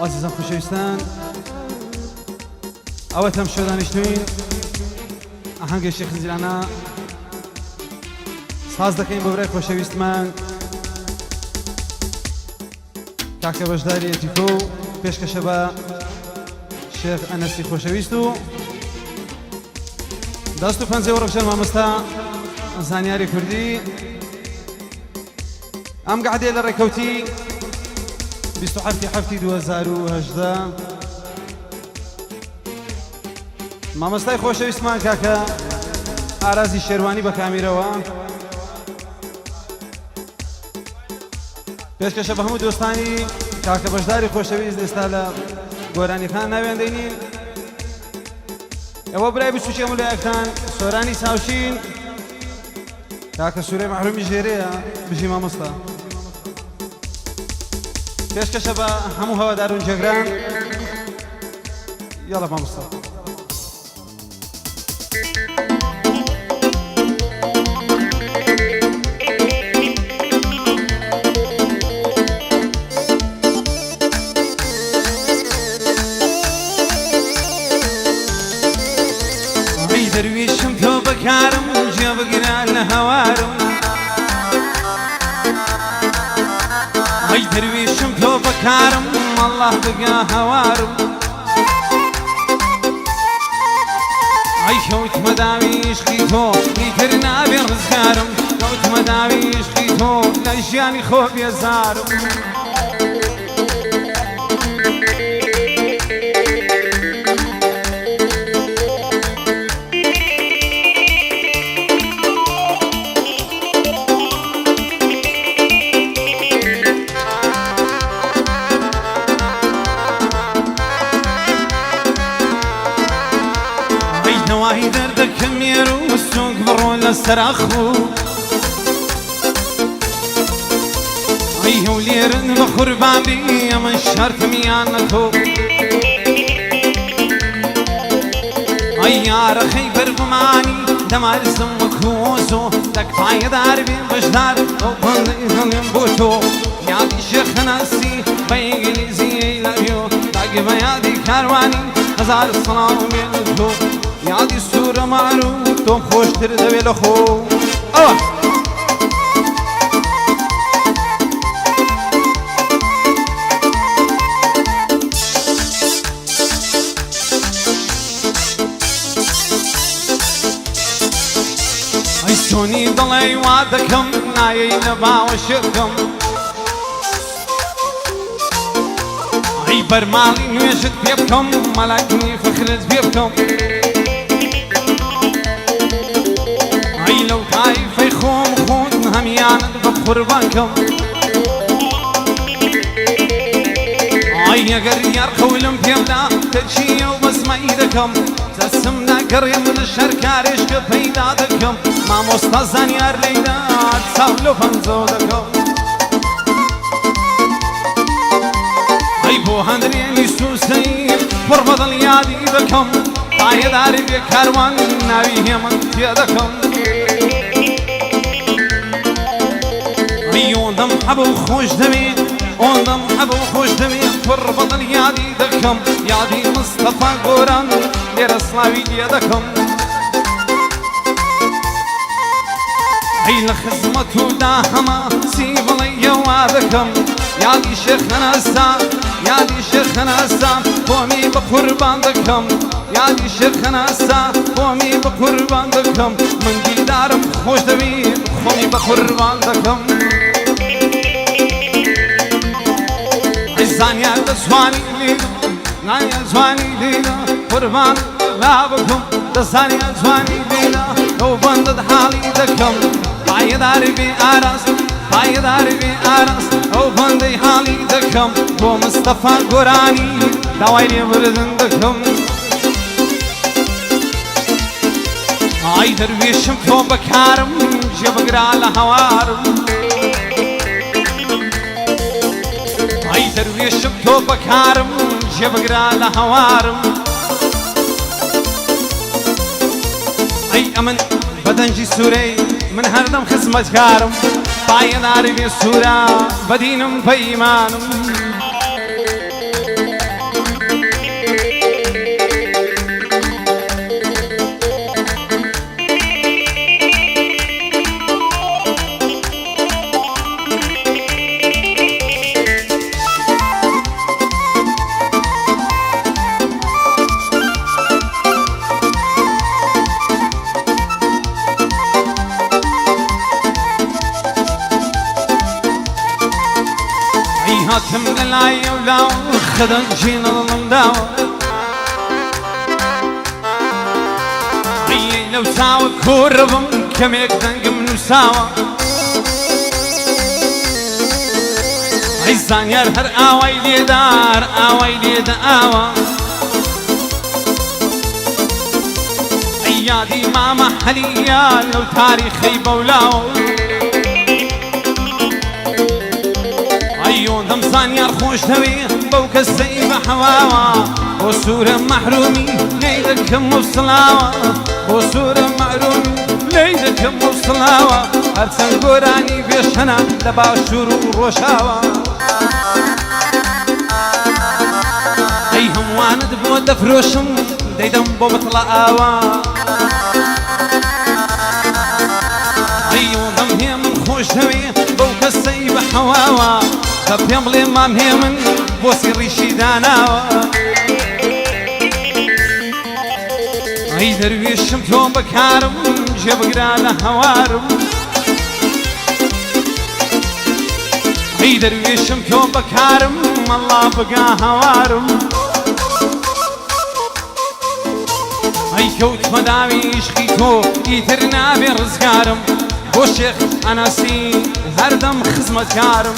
عزیزان خوشویستان ئەوەت هەم شۆ دانیشتوین ئاهەنگی شێخ زیرانە ساز دەکەین بۆ برای خۆشەویستمان کاکە بەشداری ئەتیکۆ و پێشکەشە بە شێخ ئەنەسی خۆشەویست و دەست و پەنجەی وەڕەشەر مامۆستا زانیاری کوردی ئەم گەعدێ لە ڕێکەوتی 27/7/2018 مامۆستای خۆشەویستمان کاکە ئارازی شێروانی بە کامیرەوە پێشکەشە بە هەموو دۆستانی کاکە بەشداری خۆشەویست ئێستا لە گۆرانیەکان ناویان دەینین ئەوە برای بچووکی هەمولایەکتان سۆرانی چاوشین کاکە سوورەی مەحرومی ژێرەیە بژی مامۆستا پێشکەشە بە هەموو هەوادار و جێگران یاڵە مامۆستا درویشم تۆ بەکارم جێ بگران لە هەوارم ئەی درویشم تۆ بەکارم ئەڵڵاه بگا هەوارم ئەی کەوتمە داوی عشقی تۆ ئیتر نابێ ڕزگارم کەوتمە داوی عشقی تۆ لە ژیانی خۆ بێزارم نواهی دەردەکەم مێر و سوک بڕۆ لەسەر ئەخوو ئەی هەولێرن بە قوربان بی ئەمە شەرتمیان لە تۆ ئەی یارەخەی بەرگومانی دەمارزم وەکوۆزۆ دەکپایەدار بێ بەشدار ئەو پەندەی هەڵێم بۆ تۆ یادی شێخ هەناسی بە ئینگلیزی لەویۆ داگە بە یادی کاروانی هەزار سەڵام بێ لە تۆ یادی سوورە مارو تۆم خۆشتر دەوێ لە خۆ ئەوە ئەی چۆنی دڵێ وا دەکەم نایەی لە باوەشەکەم ئەی بەرماڵی نوێژت پێ بکەم مەلاکنی فەخرت پێ بکەم ئەی لەو تایفەی خۆم خۆت هەمیانت بە قوربان کەم ئەی ئەگەر یار قەولم پێمدا تەرچیە و بەزمەی دەکەم دەسم ناگەڕێم لە شەر کارێشکە پەیدا دەکەم مامۆستا زانیار لەیدا چاو لە پەنجەو دەکەم ئەی بۆ هەندرێنی سووسەی پڕ بەدڵ یادی دەکەم پایەداری بێ کاروان ناوی هێمن پێ دەکەم ئەوەندەم حەبوو خۆش دەوێت ئەوەندەم حەبوو خۆش دەوێت پڕ بەدڵ یادی دەکەم یادی مستەفا گۆران لێرە سڵاوی لێ دەکەم ئەی لە خزمەتودا هەما سی بڵێ یەوا دەکەم یادی شێخ هەناسا یادی شێخ هەناسا خۆمی بە قوربان دەکەم یادی شێخ هەناسا خۆمی بە قوربان دەکەم من دیدارم خۆش دەوێت خۆمی بە قوربان دەکەم ئەی زانیار دەزوانی لێدا نایە جوانی لێدا قوربان لا بکەم دەزانیار جوانی لێدا ئەو بەندت حاڵی دەکەم پایەداری بێ ئاراست پایەداری بێ ئاراست ئەو بەندەی حاڵی دەکەم بۆ مستەفا گۆرانی داوای لێبردن دەکەم ئای دەروێشم تۆ بەکارم جێبگرا لە هەوارم ئای دەروێشم تۆ بەکارم جێبگرا لە هەوارم ئەی ئەمن بەدەنجی سوورەی من هەردەم خزمەتکارم پایەداری بێ سوورە بەدینم بە ئیمانم هاتم للعي ولاو خدن جينا ظلمداوة عيي لو ساوى كوربم كميك دنقم نساوة عيزان يرهر آوي لي دار آوي لي داوة عيادي ماما حليا لو تاريخي بولاو عيون دمزان يار خوش توي بوك السيبة حواوا وصورة محرومي ليدكم وصلاوة وصورة محرومي ليدكم وصلاوة هرسن قراني بيشنا لباشور وروشاوة اي هم واند بود دفروشم ديدم بو بطلعاوة عيون دم هي من خوش توي بوك السيبة حواوا خبيم لي ما مهمن بوسي ريشي داناوة اي درويشم تو بكارم جيب قرانا هوارم اي درويشم تو بكارم الله بقى هوارم اي كوت مداوي عشقي تو يترنا برزقارم بوشيخ اناسي هردم خزمتكارم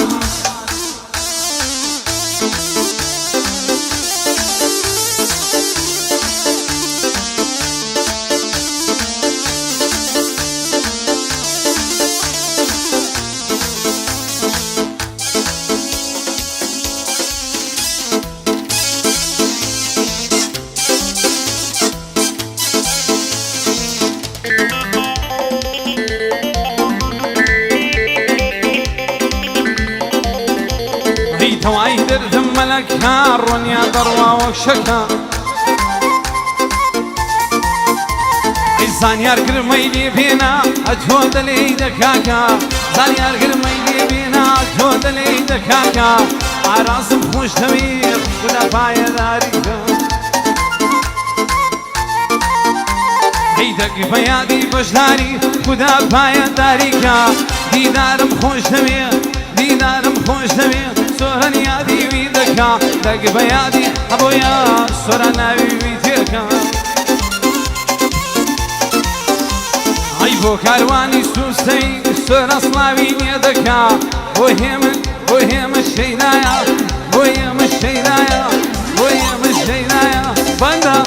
تواي دردم ملك هارون يا ضروة وكشكا عيزان يارقر ميلي بينا أجهود لي دكاكا زان يارقر ميلي بينا أجهود لي دكاكا عراسم خوش تويق ولا بايا داريكا عيدك بيادي بجداري ودا بايا داريكا ديدارم خوش تويق ديدارم خوش تويق سورا نيادي ويدكا دق بيادي أبويا سورا ناوي ويدكا عيبو كارواني سوسي سورا صلاوي نيدكا وهم الشينايا وهم الشينايا وهم الشينايا بندا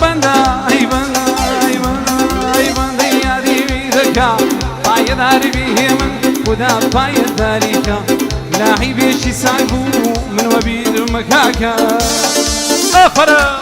بندا اي بندا اي بندا اي بندا يادي ويدكا بايا داري بيهمن ودا بايا داريكا لاعي بيشي سايبو من وبير مكاكا أفرق